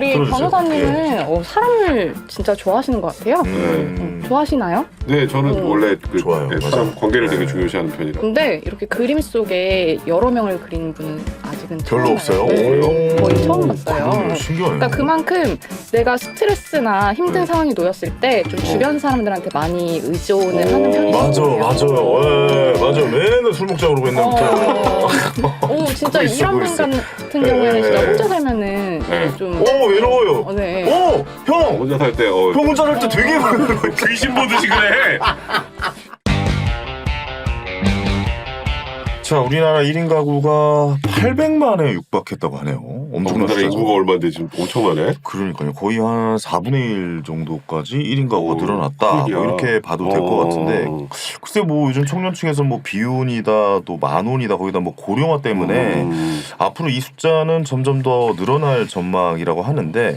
우리 들어주세요. 변호사님은 사람을 진짜 좋아하시는 것 같아요. 좋아하시나요? 네, 저는 원래 좋아요. 사람 관계를 되게 중요시하는 편이라. 근데 이렇게 그림 속에 여러 명을 그리는 분은 아직은 별로 처음 없어요? 봐요. 거의 처음 그래요? 봤어요. 신기하네요. 그러니까 그만큼 내가 스트레스나 힘든 상황이 놓였을 때 좀 주변 사람들한테 많이 의존을 하는 편이거든요. 맞아요. 맞아. 맨날 술 먹자 그러고 있는 오, 진짜 그거 있어, 이런 그거 분 있어. 같은 경우에는 진짜 혼자 살면은 좀 외로워요. 네. 형! 혼자 살 때 형 혼자 살 때 되게 귀신 보듯이 그래. 자, 우리나라 1인 가구가 800만에 육박했다고 하네요. 엄청난 우리나라 숫자죠. 인구가 얼마인데 지금 엄청 많네. 그러니까요. 거의 한 4분의 1 정도까지 1인 가구가 오, 늘어났다. 큰일이야. 뭐 이렇게 봐도 될 것 같은데 글쎄 뭐 요즘 청년층에서 뭐 비혼이다 또 만혼이다 거기다 뭐 고령화 때문에 앞으로 이 숫자는 점점 더 늘어날 전망이라고 하는데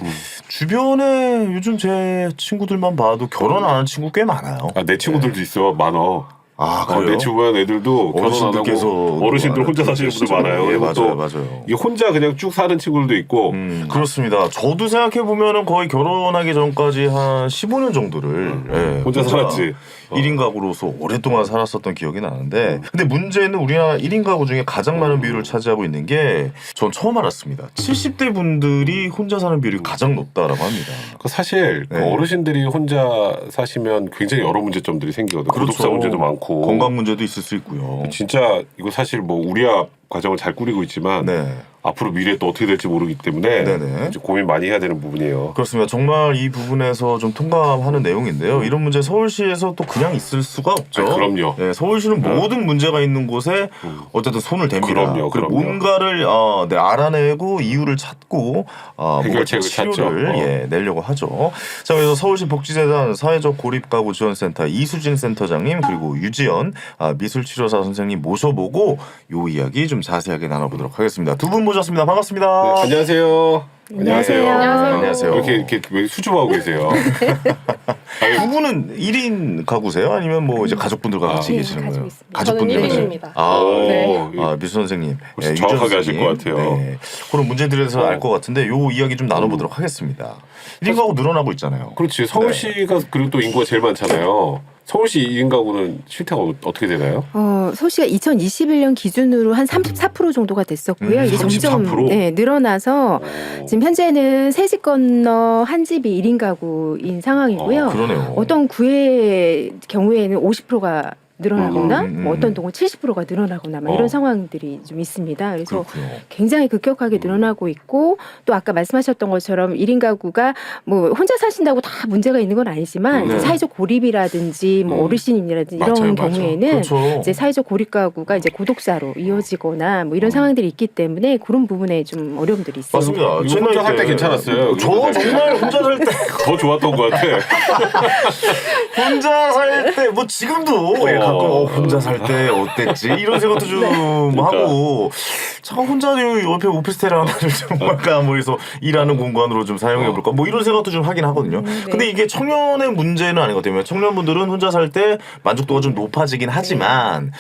주변에 요즘 제 친구들만 봐도 결혼 안 한 친구 꽤 많아요. 아, 내 친구들도 있어, 많어. 그래요? 내 주변 애들도 결혼 안 어르신들께서 하고 어르신들 혼자 사시는 분들 많아요. 예, 그리고 또 맞아요. 이게 혼자 그냥 쭉 사는 친구들도 있고. 그렇습니다. 저도 생각해 보면은 거의 결혼하기 전까지 한 15년 정도를 혼자 살았지. 1인 가구로서 오랫동안 살았었던 기억이 나는데 근데 문제는 우리나라 1인 가구 중에 가장 많은 비율을 차지하고 있는 게 전 처음 알았습니다. 70대 분들이 혼자 사는 비율이 가장 높다라고 합니다. 사실 네. 어르신들이 혼자 사시면 굉장히 여러 문제점들이 생기거든. 그렇죠. 고독사 문제도 많고. 건강 문제도 있을 수 있고요. 진짜 이거 사실 뭐 우리 앞 가정을 잘 꾸리고 있지만 네. 앞으로 미래 또 어떻게 될지 모르기 때문에 네네. 이제 고민 많이 해야 되는 부분이에요. 그렇습니다. 정말 이 부분에서 좀 통감하는 내용인데요. 이런 문제 서울시에서 또 그냥 있을 수가 없죠. 그럼요. 네, 서울시는 모든 문제가 있는 곳에 어쨌든 손을 댑니다. 그럼요, 그리고 그럼요. 뭔가를 알아내고 이유를 찾고 뭔가 해결책을 치료를 찾죠. 내려고 하죠. 자, 그래서 서울시 복지재단 사회적 고립가구 지원센터 이수진 센터장님 그리고 유지연 미술치료사 선생님 모셔보고 요 이야기 좀 자세하게 나눠보도록 하겠습니다. 두 분 모셨습니다. 반갑습니다. 네, 안녕하세요. 안녕하세요. 안녕하세요. 이렇게 왜 수줍어하고 계세요? 두 분은 1인 가구세요? 아니면 뭐 이제 가족분들과 같이 네, 계시는 가지고 거예요? 있습니다. 저는 같이. 1인입니다. 네. 미수 선생님. 혹시 네, 정확하게 유전 아실 것 같아요. 네. 그런 문제들에 대해서 알 것 같은데 요 이야기 좀 나눠보도록 하겠습니다. 1인 가구 늘어나고 있잖아요. 그렇지. 서울시가 그리고 또 인구가 제일 많잖아요. 서울시 1인 가구는 실태가 어떻게 되나요? 서울시가 2021년 기준으로 한 34% 정도가 됐었고요. 이게 34%? 점점 늘어나서 지금 현재는 세 집 건너 한 집이 1인 가구인 상황이고요. 그러네요. 어떤 구의 경우에는 50%가 늘어나거나 뭐 어떤 동은 70%가 늘어나거나 막 이런 상황들이 좀 있습니다. 그래서 그렇군요. 굉장히 급격하게 늘어나고 있고 또 아까 말씀하셨던 것처럼 1인 가구가 뭐 혼자 사신다고 다 문제가 있는 건 아니지만 이제 사회적 고립이라든지 뭐 어르신이라든지 이런 경우에는 그렇죠. 이제 사회적 고립 가구가 이제 고독사로 이어지거나 뭐 이런 상황들이 있기 때문에 그런 부분에 좀 어려움들이 있습니다. 맞습니다. 이거 혼자 살 때 괜찮았어요. 저 정말 혼자 살 때 더 좋았던 것 같아. 혼자 살 때 뭐 지금도 가끔 혼자 살 때 어땠지 이런 생각도 좀 하고 참 혼자 옆에 오피스텔 하나를 좀 할까 뭐 해서 일하는 공간으로 좀 사용해 볼까 뭐 이런 생각도 좀 하긴 하거든요. 근데 이게 청년의 문제는 아닌 것 같아요. 청년분들은 혼자 살 때 만족도가 좀 높아지긴 하지만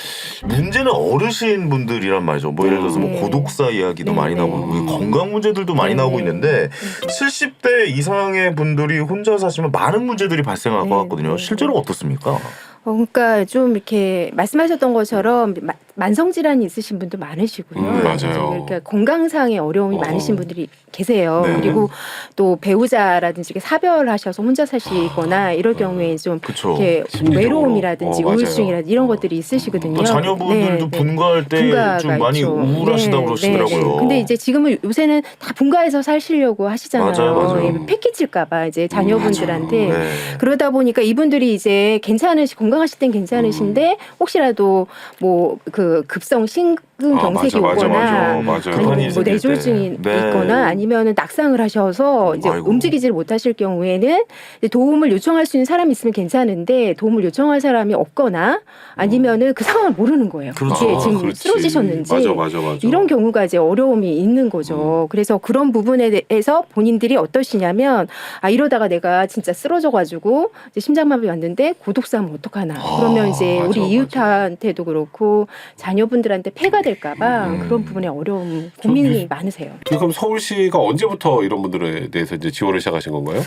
문제는 어르신 분들이란 말이죠. 뭐 예를 들어서 뭐 고독사 이야기도 많이 나오고 건강 문제들도 많이 나오고 있는데 70대 이상의 분들이 혼자 사시면 많은 문제들이 발생할 것 같거든요. 실제로 어떻습니까? 그러니까 좀 이렇게 말씀하셨던 것처럼 만성 질환이 있으신 분도 많으시고요. 맞아요. 그러니까 건강상의 어려움이 많으신 분들이 계세요. 네. 그리고 또 배우자라든지 이렇게 사별하셔서 혼자 사시거나 이럴 경우에 좀 그쵸. 이렇게 심리적으로. 외로움이라든지 맞아요. 우울증이라든지 이런 것들이 있으시거든요. 또 자녀분들도 분가할 때 분가가 좀 많이 있죠. 우울하시다고 그러시더라고요. 근데 이제 지금은 요새는 다 분가해서 사시려고 하시잖아요. 맞아요. 패키지일까봐 이제 자녀분들한테 네. 그러다 보니까 이분들이 이제 건강하실 땐 괜찮으신데 혹시라도 뭐 그 급성 심근경색이 오거나 맞아. 아니면 뭐 생길 뇌졸중이 때. 네. 있거나 아니면은 낙상을 하셔서 이제 아이고. 움직이지를 못하실 경우에는 이제 도움을 요청할 수 있는 사람이 있으면 괜찮은데 도움을 요청할 사람이 없거나 아니면은 그 상황을 모르는 거예요. 그렇죠. 이게 지금 그렇지. 쓰러지셨는지 맞아. 이런 경우가 이제 어려움이 있는 거죠. 그래서 그런 부분에 대해서 본인들이 어떠시냐면 이러다가 내가 진짜 쓰러져가지고 이제 심장마비 왔는데 고독사하면 어떡하나. 그러면 이제 우리 이웃한테도 그렇고 자녀분들한테 폐가 될까봐 그런 부분에 어려움, 고민이 많으세요. 그럼 서울시가 언제부터 이런 분들에 대해서 이제 지원을 시작하신 건가요?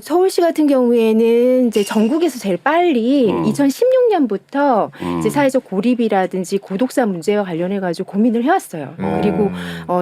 서울시 같은 경우에는 이제 전국에서 제일 빨리 2016년부터 이제 사회적 고립이라든지 고독사 문제와 관련해 가지고 고민을 해왔어요. 그리고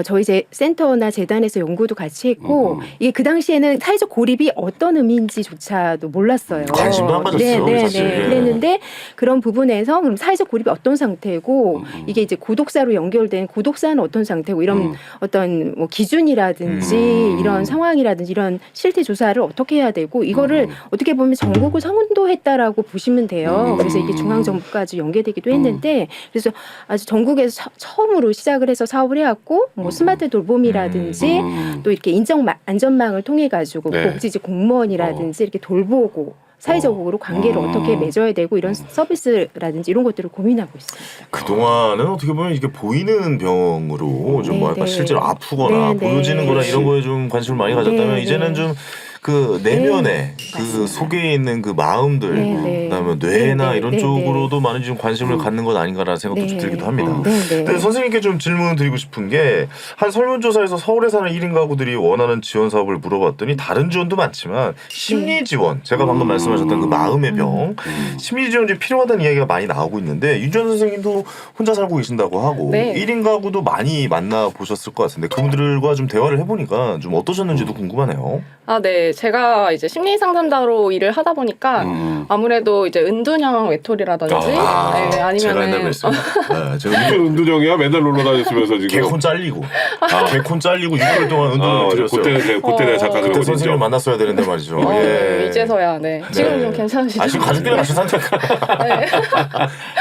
저희 이제 센터나 재단에서 연구도 같이 했고 이게 그 당시에는 사회적 고립이 어떤 의미인지조차도 몰랐어요. 관심도 안 가졌어요, 사실. 예. 그랬는데 그런 부분에서 그럼 사회적 고립이 어떤 상태고 이게 이제 고독사로 연결된 고독사는 어떤 상태고 이런 어떤 뭐 기준이라든지 이런 상황이라든지 이런 실태 조사를 어떻게 해야 되고 이거를 어떻게 보면 전국을 선도했다라고 보시면 돼요. 그래서 이게 중앙 정부까지 연계되기도 했는데 그래서 아주 전국에서 처음으로 시작을 해서 사업을 해왔고 뭐 스마트 돌봄이라든지 또 이렇게 인정 안전망을 통해 가지고 네. 복지직 공무원이라든지 이렇게 돌보고 사회적으로 관계를 어떻게 맺어야 되고 이런 서비스라든지 이런 것들을 고민하고 있습니다. 그동안은 어떻게 보면 이게 보이는 병으로 좀 뭐랄까 실제로 아프거나 보여지는 거나 이런 거에 좀 관심을 많이 가졌다면 이제는 좀 그 내면에 그 맞습니다. 속에 있는 그 마음들 그다음에 뇌나 이런 쪽으로도 많은 좀 관심을 갖는 것 아닌가라는 생각도 좀 들기도 합니다. 근데 선생님께 좀 질문 드리고 싶은 게 한 설문조사에서 서울에 사는 1인 가구들이 원하는 지원 사업을 물어봤더니 다른 지원도 많지만 심리 지원 제가 방금 말씀하셨던 그 마음의 병 심리 지원이 필요하다는 이야기가 많이 나오고 있는데 유지연 선생님도 혼자 살고 계신다고 하고 1인 가구도 많이 만나보셨을 것 같은데 그분들과 좀 대화를 해보니까 좀 어떠셨는지도 궁금하네요. 아, 네. 제가 이제 심리 상담자로 일을 하다 보니까 아무래도 이제 은둔형 외톨이라든지 네, 아니면은 제가 옛날에 했어요. 네, 제가 무슨 은둔형이야? 맨날 놀러 다녔으면서 지금. 개콘 잘리고 개콘 잘리고 6개월 동안 은둔을 드렸어요. 그때 내가 잠깐 그때 그러고 선생님을 있죠. 만났어야 되는데 말이죠. 네, 이제서야 네. 지금 좀 괜찮으시죠? 지금 가족들이랑 같이 산다니까. 네.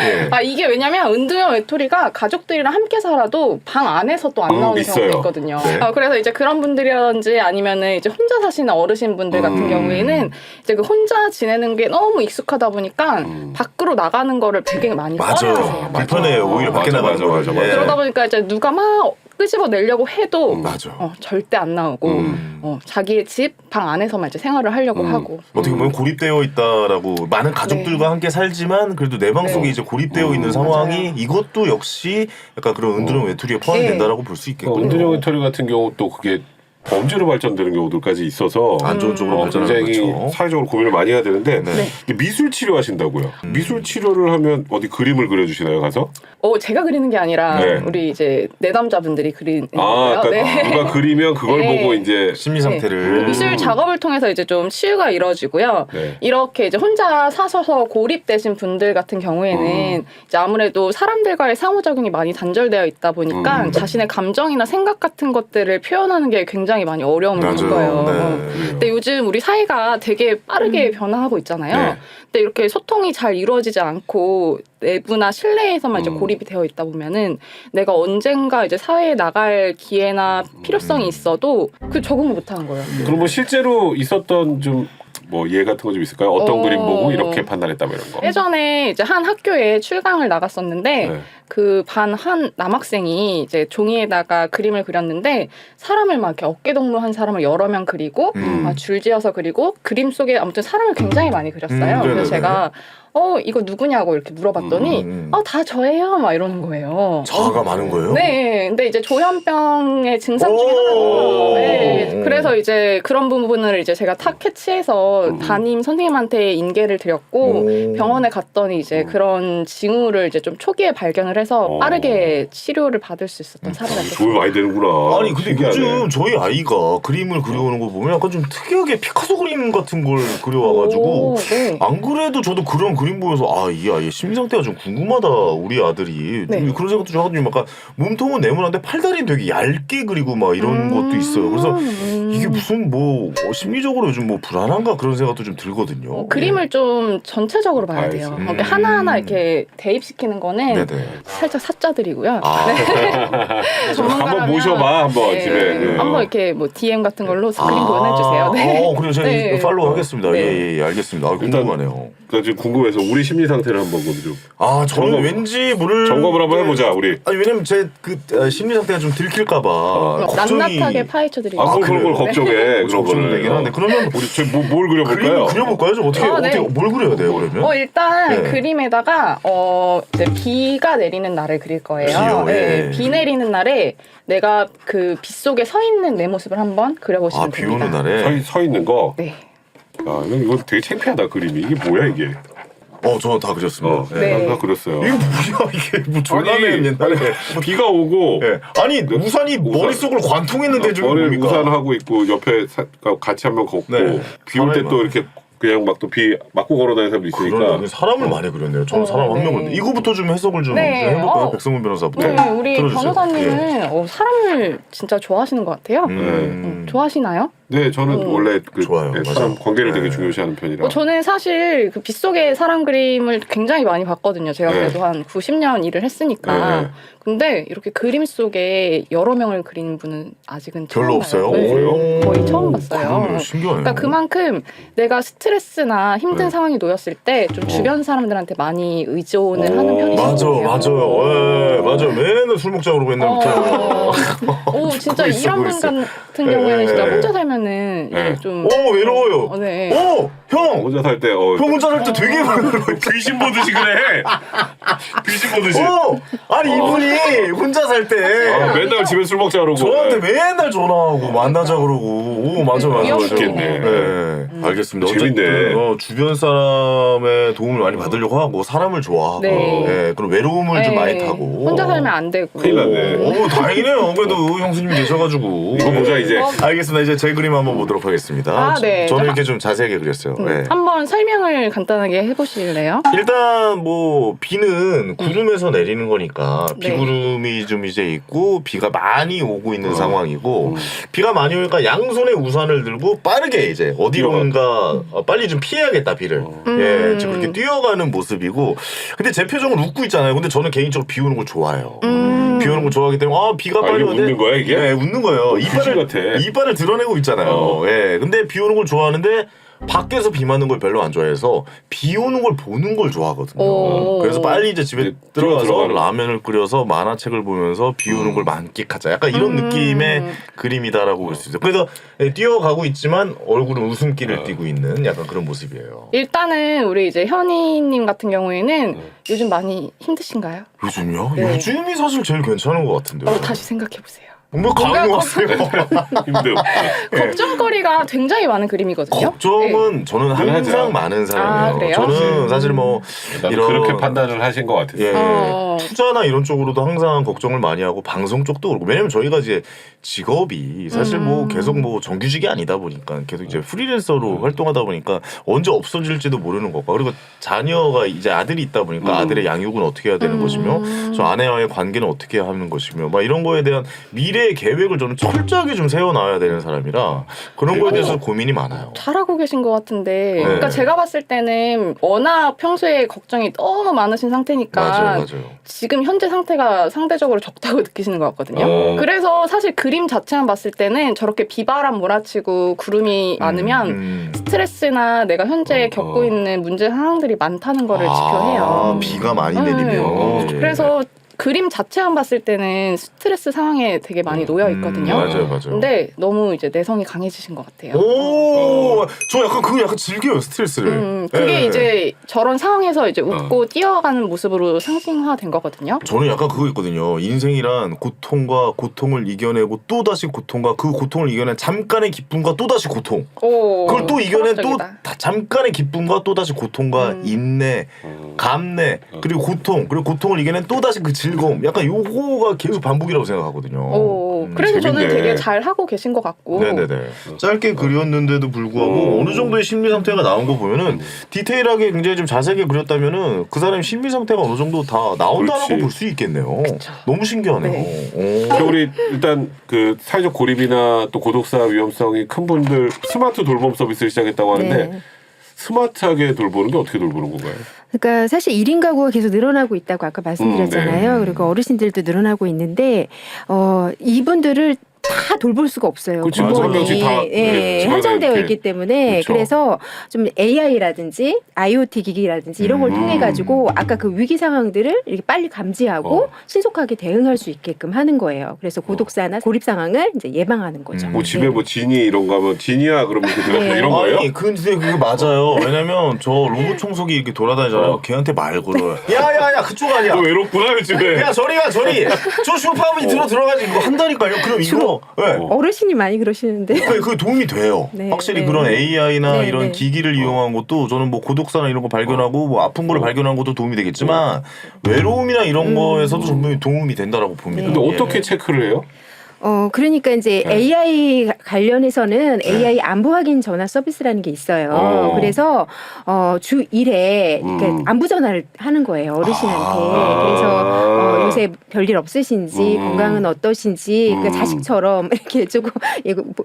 예. 아 이게 왜냐면 은둔형 외톨이가 가족들이랑 함께 살아도 방 안에서 또 안 나오는 있어요. 경우가 있거든요. 네. 그래서 이제 그런 분들이라든지 아니면은 이제 혼자 사시는 어르신 분들 같은 경우에는 이제 그 혼자 지내는 게 너무 익숙하다 보니까 밖으로 나가는 거를 되게 많이 꺼려하세요. 맞아요. 불편해요. 오히려 밖에 나가는 거. 맞아. 그러다 보니까 이제 누가 막 끄집어 내려고 해도 맞아. 절대 안 나오고 자기의 집 방 안에서만 이제 생활을 하려고 하고 어떻게 보면 고립되어 있다라고 많은 가족들과 함께 살지만 그래도 내 방 속에 이제 고립되어 있는 상황이 맞아요. 이것도 역시 약간 그런 은둔형 외톨이에 포함이 된다라고 볼 수 있겠군요. 은둔형 외톨이 같은 경우 또 그게 범죄로 발전되는 경우들까지 있어서 안 좋은 쪽으로 발전하는 굉장히 거죠. 사회적으로 고민을 많이 해야 되는데 네. 이게 미술 치료하신다고요. 미술 치료를 하면 어디 그림을 그려주시나요 가서? 제가 그리는 게 아니라 네. 우리 이제 내담자분들이 그리는 아, 거예요. 그러니까 누가 그리면 그걸 네. 보고 이제 심리 상태를 미술 작업을 통해서 이제 좀 치유가 이루어지고요. 네. 이렇게 이제 혼자 사셔서 고립되신 분들 같은 경우에는 이제 아무래도 사람들과의 상호작용이 많이 단절되어 있다 보니까 자신의 감정이나 생각 같은 것들을 표현하는 게 굉장히 많이 어려움을 겪어요. 네. 근데 요즘 우리 사회가 되게 빠르게 변화하고 있잖아요. 네. 근데 이렇게 소통이 잘 이루어지지 않고 내부나 실내에서만 이제 고립이 되어 있다 보면은 내가 언젠가 이제 사회에 나갈 기회나 필요성이 있어도 그 적응을 못하는 거예요. 그럼 뭐 실제로 있었던 좀 뭐 예 같은 거 좀 있을까요? 어떤 그림 보고 이렇게 판단했다 뭐 이런 거. 예전에 이제 한 학교에 출강을 나갔었는데 네. 그 반 한 남학생이 이제 종이에다가 그림을 그렸는데 사람을 막 이렇게 어깨동무한 사람을 여러 명 그리고 줄지어서 그리고 그림 속에 아무튼 사람을 굉장히 많이 그렸어요. 네네네. 그래서 제가 이거 누구냐고 이렇게 물어봤더니 다 저예요 막 이러는 거예요. 자아가 많은 거예요? 네, 근데 이제 조현병의 증상 중에 하나고, 네, 그래서 이제 그런 부분을 이제 제가 탁 캐치해서 담임 선생님한테 인계를 드렸고 병원에 갔더니 이제 그런 징후를 이제 좀 초기에 발견을 해서 빠르게 치료를 받을 수 있었던 사례가 도움이 있었어요. 많이 되는구나. 아니 근데 신기하네. 요즘 저희 아이가 그림을 그려오는 거 보면 약간 좀 특이하게 피카소 그림 같은 걸 그려와가지고 네. 안 그래도 저도 그런 그림 보면서 이 아이의 심리 상태가 좀 궁금하다 우리 아들이 네. 좀 그런 생각도 좀 하거든요. 약간 몸통은 네모난데 팔다리는 되게 얇게 그리고 막 이런 것도 있어요. 그래서 이게 무슨 뭐 심리적으로 요즘 뭐 불안한가 그런 생각도 좀 들거든요. 그림을 좀 전체적으로 봐야 돼요. 봐야지. 그러니까 하나하나 이렇게 대입시키는 거는 네네. 살짝 사짜들이고요. 한번 모셔봐 한번 네. 집에. 네. 한번 이렇게 뭐 DM 같은 걸로 그림 보내주세요. 네. 그래요. 제가 네. 팔로우 하겠습니다. 네. 예, 알겠습니다. 일단 궁금하네요. 나 지금 궁금해. 그래서 우리 심리 상태를 한번 좀 아 저는 점검. 왠지 모를 점검을 한번 해보자 우리. 아니 왜냐면 제 그 심리 상태가 좀 들킬까봐 낱낱하게 파헤쳐드리고. 아, 그런 걸 걱정해. 그런 걱정이 거를. 되긴 하는데 그러면 우리 뭘 그림을 그려볼까요? 그려볼까요? 좀 어떻게 네. 뭘 그려야 돼요 그러면? 일단 네. 그림에다가 이제 비가 내리는 날을 그릴 거예요. 비요, 예. 비 내리는 날에 내가 그 비 속에 서 있는 내 모습을 한번 그려보시면 아 비 됩니다. 오는 날에. 서 있는 거. 네. 아, 이거 되게 창피하다 그림이. 이게 뭐야 이게? 저 다 그렸습니다. 네. 다 그렸어요. 이거 뭐야 이게 뭐 졸라맨 아니, 옛날에. 비가 오고 예. 아니 우산이 머릿속을 관통했는데 지금 머리를 뭡니까? 우산하고 있고 옆에 같이 한번 걷고 네. 비 올 때 또 사람이 이렇게 그냥 막 또 비 맞고 걸어다니는 사람도 있으니까. 그러네. 사람을 많이 그렸네요. 저는 사람 한 네. 명을. 이거부터 좀 해석을 좀 네. 해볼까요? 백성문 변호사부터. 네, 우리 들어주세요. 변호사님은 사람을 진짜 좋아하시는 것 같아요. 좋아하시나요? 네, 저는 원래 그 좋아요. 네, 맞아요. 사람 관계를 되게 네. 중요시하는 편이라. 저는 사실 그 빗속의 사람 그림을 굉장히 많이 봤거든요. 제가 네. 그래도 한 90년 일을 했으니까. 네. 근데 이렇게 그림 속에 여러 명을 그리는 분은 아직은 처음 별로 봐요. 없어요. 네. 그래요? 거의 처음 봤어요. 그러네요. 신기하네요. 그러니까 그만큼 내가 스트레스나 힘든 네. 상황이 놓였을 때 좀 주변 사람들한테 많이 의존을 하는 편이신 것 맞아요. 같아요. 예, 맞아요. 맨날 술 먹자고 그러고 옛날부터. 오 진짜 그거 있어, 이런 그거 분 있어. 같은 경우에는 진짜 네. 혼자 살면은 네. 좀 외로워요. 네. 형! 혼자 살 때 형 혼자 살 때 되게 귀신 보듯이 그래. 귀신 보듯이. 아니 이분이 혼자 살 때 맨날 집에 술 먹자 그러고. 저한테 맨날 전화하고 만나자 그러고 맞아 웃겠네. 네. 알겠습니다. 재밌네. 어쨌든, 주변 사람의 도움을 많이 받으려고 하고 사람을 좋아하고 네. 그리고 외로움을 좀 네. 많이 타고 혼자 살면 안 되고. 큰일 났네. 다행이네요. 그래도 형수님이 계셔가지고 이거 보자 이제. 알겠습니다. 이제 제 그림 한번 보도록 하겠습니다. 아, 네. 저는 이렇게 좀 자세하게 그렸어요. 네. 한번 설명을 간단하게 해보실래요? 일단 뭐 비는 구름에서 내리는 거니까 네. 비구름이 좀 이제 있고 비가 많이 오고 있는 상황이고 비가 많이 오니까 양손에 우산을 들고 빠르게 이제 어디론가 빨리 좀 피해야겠다 비를 예 지금 그렇게 뛰어가는 모습이고 근데 제 표정은 웃고 있잖아요. 근데 저는 개인적으로 비 오는 걸 좋아해요. 비 오는 걸 좋아하기 때문에 비가 빨리 이게 오는데 웃는 거야 이게? 네, 웃는 거예요. 귀신 같아. 이빨을 드러내고 있잖아요. 예. 근데 비 오는 걸 좋아하는데 밖에서 비 맞는 걸 별로 안 좋아해서 비 오는 걸 보는 걸 좋아하거든요. 오. 그래서 빨리 이제 집에 이제 들어가서 들어가는. 라면을 끓여서 만화책을 보면서 비 오는 걸 만끽하자. 약간 이런 느낌의 그림이다라고 볼 수 있어요. 그래서 뛰어가고 있지만 얼굴은 웃음기를 띠고 있는 약간 그런 모습이에요. 일단은 우리 이제 현희님 같은 경우에는 요즘 많이 힘드신가요? 요즘요? 네. 요즘이 사실 제일 괜찮은 것 같은데요. 다시 생각해보세요. 뭐 감이 왔어요. 힘들. 걱정거리가 굉장히 많은 그림이거든요. 걱정은 저는 항상 하죠. 많은 사람이에요. 아, 그래요? 저는 사실 뭐 나도 이런 그렇게 판단을 하신 것 같아요. 예, 투자나 이런 쪽으로도 항상 걱정을 많이 하고 방송 쪽도 그렇고 왜냐면 저희가 이제 직업이 사실 뭐 계속 뭐 정규직이 아니다 보니까 계속 이제 프리랜서로 활동하다 보니까 언제 없어질지도 모르는 것과 그리고 자녀가 이제 아들이 있다 보니까 아들의 양육은 어떻게 해야 되는 것이며 저 아내와의 관계는 어떻게 하는 것이며 막 이런 거에 대한 미래의 계획을 저는 철저하게 좀 세워놔야 되는 사람이라 그런 거에 대해서 고민이 많아요. 잘하고 계신 것 같은데 그러니까 제가 봤을 때는 워낙 평소에 걱정이 너무 많으신 상태니까 맞아요. 지금 현재 상태가 상대적으로 적다고 느끼시는 것 같거든요. 그래서 사실 그림 자체만 봤을 때는 저렇게 비바람 몰아치고 구름이 많으면 스트레스나 내가 현재 겪고 있는 문제 상황들이 많다는 거를 지표해요. 비가 많이 네. 내리면 그래서 그림 자체만 봤을 때는 스트레스 상황에 되게 많이 놓여 있거든요. 맞아요. 근데 너무 이제 내성이 강해지신 것 같아요. 저 약간 그거 약간 즐겨요 스트레스를. 그게 예. 이제 저런 상황에서 이제 웃고 뛰어가는 모습으로 상징화된 거거든요. 저는 약간 그거 있거든요. 인생이란 고통과 고통을 이겨내고 또 다시 고통과 그 고통을 이겨낸 잠깐의 기쁨과 또 다시 고통. 그걸 또 이겨낸 또 잠깐의 기쁨과 또 다시 고통과 인내, 감내, 그리고 고통, 그리고 고통을 이겨낸 또 다시 그 즐거움. 약간 요거가 계속 반복이라고 생각하거든요. 그래서 저는 재밌네. 되게 잘 하고 계신 것 같고. 네네네. 짧게 그렸는데도 불구하고 어느 정도의 심리 상태가 나온 거 보면은 디테일하게 굉장히 좀 자세하게 그렸다면은 그 사람의 심리 상태가 어느 정도 다 나온다고 그렇지. 볼 수 있겠네요. 너무 신기하네요. 근데 우리 일단 그 사회적 고립이나 또 고독사 위험성이 큰 분들 스마트 돌봄 서비스를 시작했다고 하는데 네. 스마트하게 돌보는 게 어떻게 돌보는 건가요? 그러니까 사실 1인 가구가 계속 늘어나고 있다고 아까 말씀드렸잖아요. 그리고 어르신들도 늘어나고 있는데 이분들을 다 돌볼 수가 없어요. 그치, 맞아. 한 명씩 다 예, 집안에 한정되어 이렇게. 있기 때문에 그쵸. 그래서 좀 AI라든지 IoT 기기라든지 이런 걸 통해 가지고 아까 그 위기 상황들을 이렇게 빨리 감지하고 신속하게 대응할 수 있게끔 하는 거예요. 그래서 고독사나 고립 상황을 이제 예방하는 거죠. 뭐 집에 뭐 지니 이런 거 하면 지니야 그러면 이렇게 들어가 네. 이런 거예요? 아니 근데 그게 맞아요. 왜냐면 저 로봇 청소기 이렇게 돌아다니잖아요. 걔한테 말 걸어요. 야야야 그쪽 아니야. 너 외롭구나 요즘에. 야 저리 가 저리. 저 슈퍼하면 들어가지 이거 한다니까요. 그럼 이거 네. 어르신이 많이 그러시는데. 그게 도움이 돼요. 네, 확실히 네. 그런 AI나 네, 이런 네. 기기를 이용한 것도 저는 뭐 고독사나 이런 거 발견하고 뭐 아픈 거를 발견한 것도 도움이 되겠지만 외로움이나 이런 거에서도 분명히 도움이 된다라고 봅니다. 근데 예. 어떻게 체크를 해요? 그러니까 이제 네. AI 관련해서는 AI 안부 확인 전화 서비스라는 게 있어요. 그래서 주 1회 안부 전화를 하는 거예요, 어르신한테. 그래서 요새 별일 없으신지, 건강은 어떠신지, 그러니까 자식처럼 이렇게 조금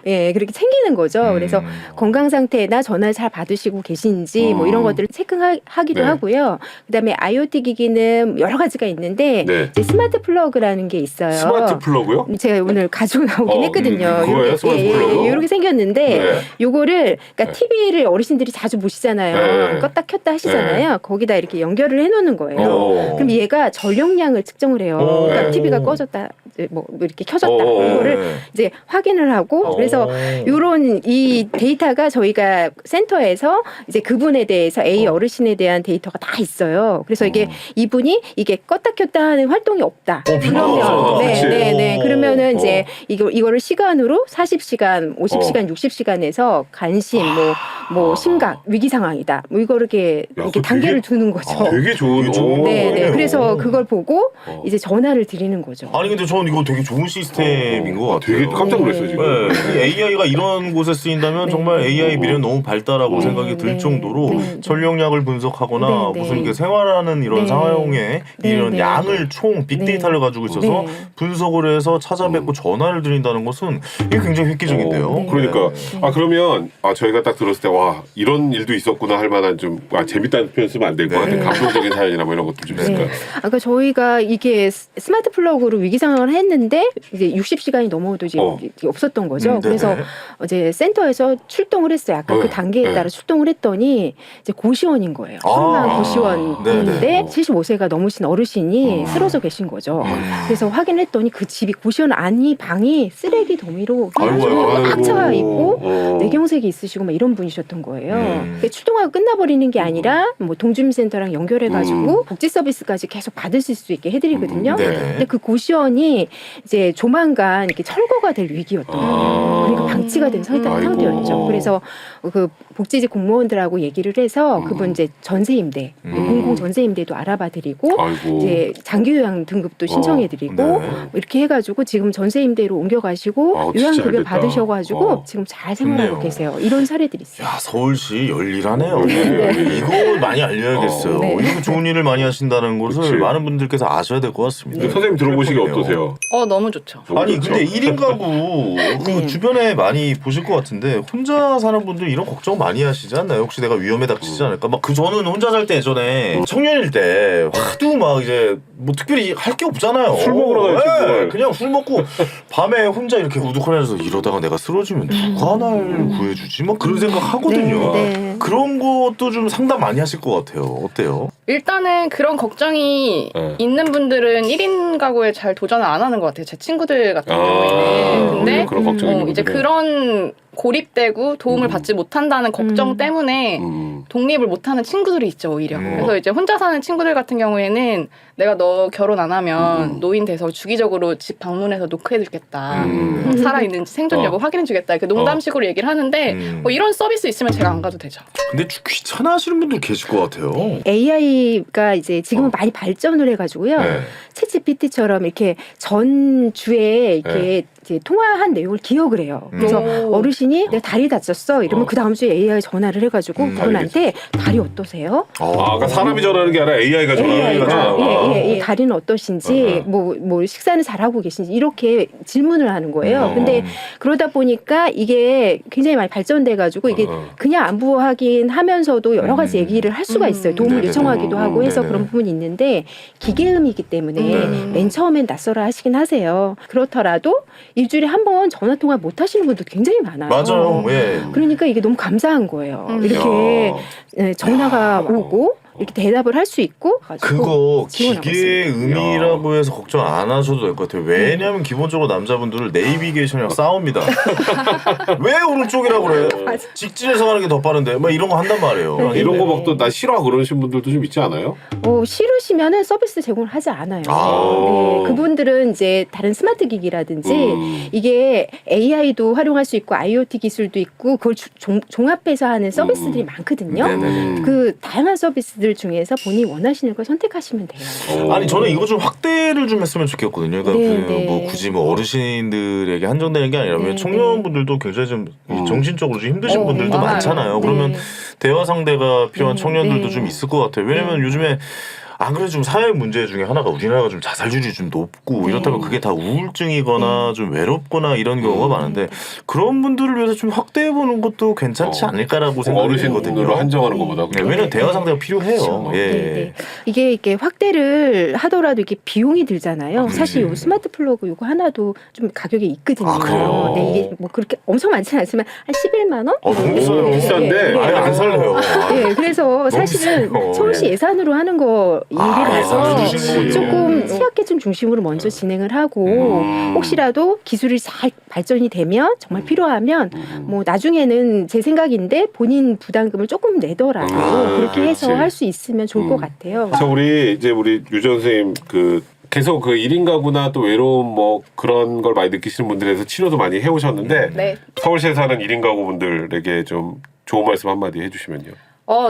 예, 그렇게 챙기는 거죠. 그래서 건강 상태나 전화를 잘 받으시고 계신지 뭐 이런 것들을 체크하기도 네. 하고요. 그다음에 IoT 기기는 여러 가지가 있는데 네. 이제 스마트 플러그라는 게 있어요. 스마트 플러그요? 제가 오늘 가지고 나오긴 했거든요. 그거예요? 스마트 플러그? 이렇게 생겼는데 네. 요거를 그러니까 TV를 어르신들이 자주 보시잖아요. 네. 껐다 켰다 하시잖아요. 거기다 이렇게 연결을 해놓는 거예요. 그럼 얘가 전력량을 측정을 해요. 그러니까 TV가 꺼졌다, 뭐 이렇게 켜졌다 이거를 이제 확인을 하고 그래서 요런 이 데이터가 저희가 센터에서 이제 그분에 대해서 A 어르신에 대한 데이터가 다 있어요. 그래서 이게 이분이 이게 껐다 켰다 하는 활동이 없다. 그러면 그치. 네. 그러면은 이제 이거를 시간으로 40시간, 50시간, 60시간에서 간신, 뭐 심각, 위기 상황이다. 뭐 이거를 이렇게 그거 단계를 되게- 두는 거죠. 되게 좋은. 네. 그래서 그걸 보고 이제 전화를 드리는 거죠. 아니 근데 저는 이거 되게 좋은 시스템인 것 같아요. 되게 깜짝 놀랐어요 지금. 네, AI가 이런 곳에 쓰인다면 네. 정말 AI 미래는 너무 발달하고 네, 생각이 들 네, 정도로 네. 전력량을 분석하거나 네, 네. 무슨 이렇게 생활하는 이런 네. 상황에 네, 이런 네. 양을 총 빅데이터를 가지고 있어서 네. 분석을 해서 찾아뵙고 전화를 드린다는 것은 이게 굉장히 획기적인데요. 그러니까 네. 그러면 저희가 딱 들었을 때 와 이런 일도 있었구나 할 만한 좀 재밌다는 표현 쓰면 안 될 것 네. 같아요. 감동적인 사연이나 뭐 이런 것도 좀 있을까요? 아까 저희가 이게 스마트 플러그로 위기 상황을 했는데 이제 60시간이 넘어도 이제 없었던 거죠. 그래서 네네. 이제 센터에서 출동을 했어요. 아까 네. 그 단계에 따라 출동을 했더니 이제 고시원인 거예요. 훌륭한 고시원인데 네네. 75세가 넘으신 어르신이 쓰러져 계신 거죠. 그래서 확인했더니 그 집이 고시원 안이 방이 쓰레기 더미로 꽉 차 있고 뇌경색이 있으시고 막 이런 분이셨던 거예요. 그러니까 출동하고 끝나버리는 게 아니라 뭐 동주민센터랑 연결해가지고 복지 서비스까지 계속 받으실 수 있게 해드리거든요. 네네. 근데 그 고시원이 이제 조만간 이렇게 철거가 될 위기였던 거예요. 그러니까 방치가 된 상태였죠. 그래서 그 복지직 공무원들하고 얘기를 해서 그분 이제 전세임대, 공공 전세임대도 알아봐드리고 아이고. 이제 장기요양 등급도 신청해드리고 네. 이렇게 해가지고 지금 전세임대로 옮겨가시고 진짜 요양급여 알겠다. 받으셔가지고 지금 잘 생활하고 좋네요. 계세요. 이런 사례들이 있어요. 야 서울시 열일하네요. 네. 이거 많이 알려야겠어요. 네. 이거 좋은 일을 많이 하신다는 것을 그치. 많은 분들께서 아셔야 될 것 같습니다. 근데 선생님 들어보시기 그렇군요. 어떠세요? 너무 좋죠. 아니 그렇죠? 근데 1인 가구 그 네. 주변에 많이 보실 것 같은데 혼자 사는 분들 이런 걱정 많이 하시지 않나요? 혹시 내가 위험에 닥치지 않을까? 막 그 저는 혼자 살 때 예전에 청년일 때 하도 막 이제 뭐 특별히 할 게 없잖아요. 술 먹으러 가야지, 네, 뭘. 그냥 술 먹고 밤에 혼자 이렇게 우두커니면서 이러다가 내가 쓰러지면 누가 날 구해주지? 막 그런 생각 하거든요. 네. 그런 것도 좀 상담 많이 하실 것 같아요. 어때요? 일단은 그런 걱정이 네. 있는 분들은 1인 가구에 잘 도전을 안 하는 것 같아요. 제 친구들 같은 경우에는. 근데 그런 걱정이 있는 이제 분들은. 그런 고립되고 도움을 받지 못한다는 걱정 때문에 독립을 못하는 친구들이 있죠 오히려. 그래서 이제 혼자 사는 친구들 같은 경우에는 내가 너 결혼 안 하면 노인 돼서 주기적으로 집 방문해서 노크해주겠다. 살아있는지 생존 여부 확인해주겠다. 이렇게 농담식으로 얘기를 하는데 뭐 이런 서비스 있으면 제가 안 가도 되죠. 근데 귀찮아하시는 분들 계실 것 같아요. AI가 이제 지금은 많이 발전을 해가지고요. 네. 챗GPT처럼 이렇게 전주에 이렇게 이제 통화한 내용을 기억을 해요. 그래서 어르신이 내가 다리 다쳤어 이러면 그 다음 주에 AI 전화를 해가지고 그분한테 다리 어떠세요? 그러니까 사람이 전화하는 게 아니라 AI가 전화하는 AI가 거죠. 예. 다리는 어떠신지 뭐 식사는 잘하고 계신지 이렇게 질문을 하는 거예요. 근데 그러다 보니까 이게 굉장히 많이 발전돼가지고 이게 그냥 안부 확인하면서도 여러 가지 얘기를 할 수가 있어요. 도움을 네네네. 요청하기도 하고 해서 네네. 그런 부분이 있는데 기계음이기 때문에 맨 처음엔 낯설어 하시긴 하세요. 그렇더라도 일주일에 한 번 전화 통화 못 하시는 분도 굉장히 많아요. 맞아요. 예. 그러니까 이게 너무 감사한 거예요. 이렇게 전화가 오고 이렇게 대답을 할 수 있고 그거 지원하고 기계의 있습니다. 의미라고 해서 걱정 안 하셔도 될 것 같아요. 왜냐하면 기본적으로 남자분들은 네이비게이션이랑 싸웁니다. 왜 오른쪽이라고 그래? 직진해서 가는 게 더 빠른데 막 이런 거 한단 말이에요. 이런 거 막 또 나 싫어 그러신 분들도 좀 있지 않아요? 싫으시면은 서비스 제공을 하지 않아요. 아. 네, 그분들은 이제 다른 스마트 기기라든지 이게 AI도 활용할 수 있고 IoT 기술도 있고 그걸 종합해서 하는 서비스들이 많거든요. 네네네. 그 다양한 서비스들 중에서 본인이 원하시는 걸 선택하시면 돼요. 아니 저는 이거 좀 확대를 좀 했으면 좋겠거든요. 그러니까 네, 그 네. 뭐 굳이 뭐 어르신들에게 한정되는 게 아니라 네, 청년분들도 굉장히 좀 정신적으로 좀 힘드신 분들도 많아요. 많잖아요. 네. 그러면 대화 상대가 필요한 네, 청년들도 네. 좀 있을 것 같아요. 왜냐면 요즘에 안 그래도 좀 사회 문제 중에 하나가 우리나라가 좀 자살률이 좀 높고 네. 이렇다면 그게 다 우울증이거나 좀 외롭거나 이런 경우가 많은데 그런 분들을 위해서 좀 확대해 보는 것도 괜찮지 않을까라고 생각이 어르신으로 들거든요. 한정하는 것보다. 네, 왜냐면 대화 상대가 필요해요. 그렇죠. 예. 네, 네. 이게 확대를 하더라도 이게 비용이 들잖아요. 사실 이 스마트 플러그 이거 하나도 좀 가격이 있거든요. 아, 그래요? 네, 이게 뭐 그렇게 엄청 많지는 않지만 한 11만 원? 너무 비싸요. 비싼데? 아예 안 살래요. 네, 그래서 사실은 비싸요. 서울시 예산으로 하는 거 일이라서 예산으로 주시는 조금 거죠. 취약계층 중심으로 먼저 진행을 하고 혹시라도 기술이 잘 발전이 되면 정말 필요하면 뭐 나중에는 제 생각인데 본인 부담금을 조금 내더라도 그렇게 해서 그렇지. 할 수 있으면 좋을 것 같아요. 그래서 우리 유전 선생님 계속 그 1인 가구나 또 외로움 뭐 그런 걸 많이 느끼시는 분들에서 치료도 많이 해오셨는데 네. 서울시에 사는 1인 가구분들에게 좀 좋은 말씀 한마디 해주시면요.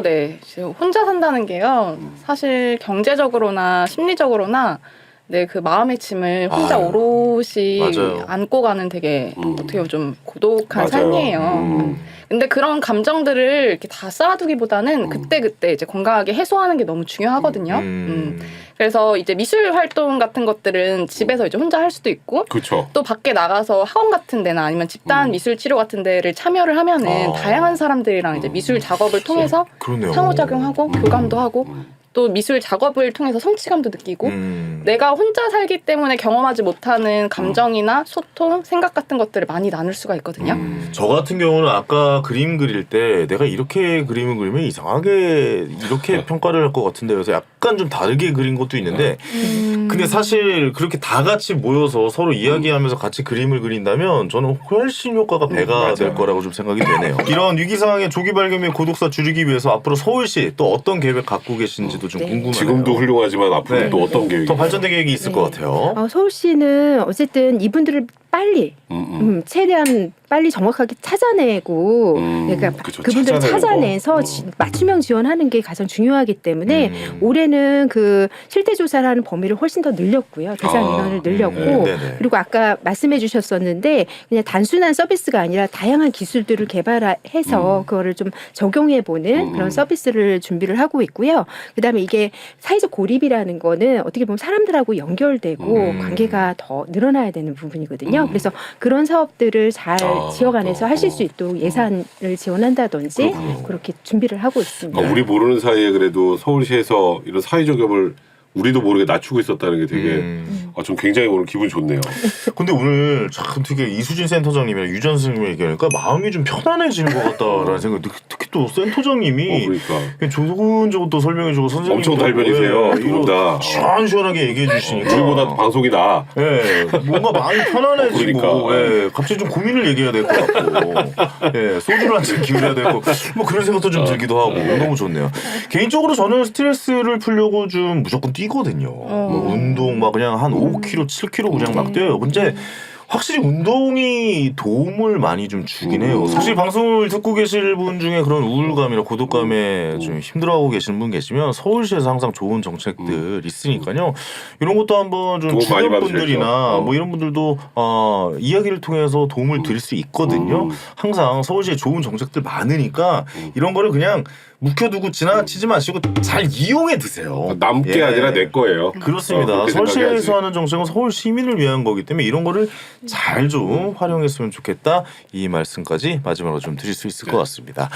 네. 지금 혼자 산다는 게요. 사실 경제적으로나 심리적으로나 그 마음의 짐을 혼자 아유, 오롯이 맞아요. 안고 가는 되게 어떻게 보면 좀 고독한 맞아요. 삶이에요. 근데 그런 감정들을 이렇게 다 쌓아두기보다는 그때그때 이제 건강하게 해소하는 게 너무 중요하거든요. 그래서 이제 미술 활동 같은 것들은 집에서 이제 혼자 할 수도 있고 그렇죠. 또 밖에 나가서 학원 같은 데나 아니면 집단 미술 치료 같은 데를 참여를 하면은 다양한 사람들이랑 이제 미술 작업을 통해서 그러네요. 상호작용하고 교감도 하고 또 미술 작업을 통해서 성취감도 느끼고 내가 혼자 살기 때문에 경험하지 못하는 감정이나 소통, 생각 같은 것들을 많이 나눌 수가 있거든요. 저 같은 경우는 아까 그림 그릴 때 내가 이렇게 그림을 그리면 이상하게 이렇게 평가를 할 것 같은데 그래서 약간 좀 다르게 그린 것도 있는데 근데 사실 그렇게 다 같이 모여서 서로 이야기하면서 같이 그림을 그린다면 저는 훨씬 효과가 배가 될 거라고 좀 생각이 되네요. 이런 위기 상황의 조기 발견 및 고독사 줄이기 위해서 앞으로 서울시 또 어떤 계획 갖고 계신지도 좀 네. 궁금해요. 지금도 훌륭하지만 앞으로 네. 또 어떤 계획이 더 발전된 계획이 있을 것 같아요. 서울시는 어쨌든 이분들을 빨리 최대한 빨리 정확하게 찾아내고 그러니까 그쵸, 그분들을 찾아내는 찾아내서 거. 맞춤형 지원하는 게 가장 중요하기 때문에 올해는 그 실태 조사를 하는 범위를 훨씬 더 늘렸고요. 대상 인원을 늘렸고 네네. 그리고 아까 말씀해 주셨었는데 그냥 단순한 서비스가 아니라 다양한 기술들을 개발해서 그거를 좀 적용해 보는 그런 서비스를 준비를 하고 있고요. 그다음에 이게 사회적 고립이라는 거는 어떻게 보면 사람들하고 연결되고 관계가 더 늘어나야 되는 부분이거든요. 그래서 그런 사업들을 잘 지역 안에서 하실 수 있도록 예산을 지원한다든지 그렇게 준비를 하고 있습니다. 우리 모르는 사이에 그래도 서울시에서 이런 사회적 겹을 우리도 모르게 낮추고 있었다는 게 되게 좀 굉장히 오늘 기분 좋네요. 근데 오늘 참 되게 이수진 센터장님이랑 유전 선생님 얘기하니까 마음이 좀 편안해지는 것 같다라는 생각이 특히 또 센터장님이 그러니까 조곤조곤 또 설명해주고 선생님 엄청 달변이세요, 두 분 다. 시원시원하게 얘기해 주시니까 우리보다 방송이 나. 예, 뭔가 마음이 편안해지고 그러니까. 예, 갑자기 좀 고민을 얘기해야 될 것 같고 예, 소주를 한 잔 기울여야 될 것 같고 뭐 그런 생각도 좀 들기도 하고 너무 좋네요. 개인적으로 저는 스트레스를 풀려고 좀 무조건 뛰거든요. 뭐 운동 막 그냥 한 5km, 7km 그냥 막 뛰어요. 근데 확실히 운동이 도움을 많이 좀 주긴 해요. 사실 방송을 듣고 계실 분 중에 그런 우울감이나 고독감에 좀 힘들어하고 계시는 분 계시면 서울시에서 항상 좋은 정책들 있으니까요. 이런 것도 한번 좀 도움 많이 주변 받으셔야죠. 분들이나 뭐 이런 분들도 이야기를 통해서 도움을 드릴 수 있거든요. 항상 서울시에 좋은 정책들 많으니까 이런 거를 그냥 묵혀두고 지나치지 마시고 잘 이용해 드세요. 남게 예. 아니라 내 거예요. 그렇습니다. 그렇게 서울시에서 생각해야지. 하는 정책은 서울 시민을 위한 거기 때문에 이런 거를 잘 좀 활용했으면 좋겠다. 이 말씀까지 마지막으로 좀 드릴 수 있을 것 같습니다.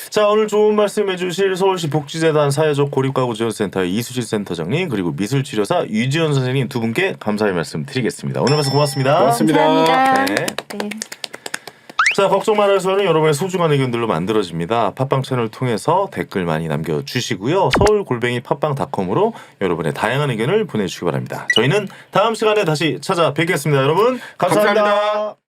자, 오늘 좋은 말씀 해주실 서울시 복지재단 사회적 고립가구지원센터의 이수실 센터장님 그리고 미술치료사 유지연 선생님 두 분께 감사의 말씀 드리겠습니다. 오늘 말씀 고맙습니다. 고맙습니다. 감사합니다. 네. 네. 자, 걱정 말아요서는 여러분의 소중한 의견들로 만들어집니다. 팟빵 채널을 통해서 댓글 많이 남겨주시고요. 서울골뱅이팟빵.com으로 여러분의 다양한 의견을 보내주시기 바랍니다. 저희는 다음 시간에 다시 찾아뵙겠습니다. 여러분 감사합니다. 감사합니다.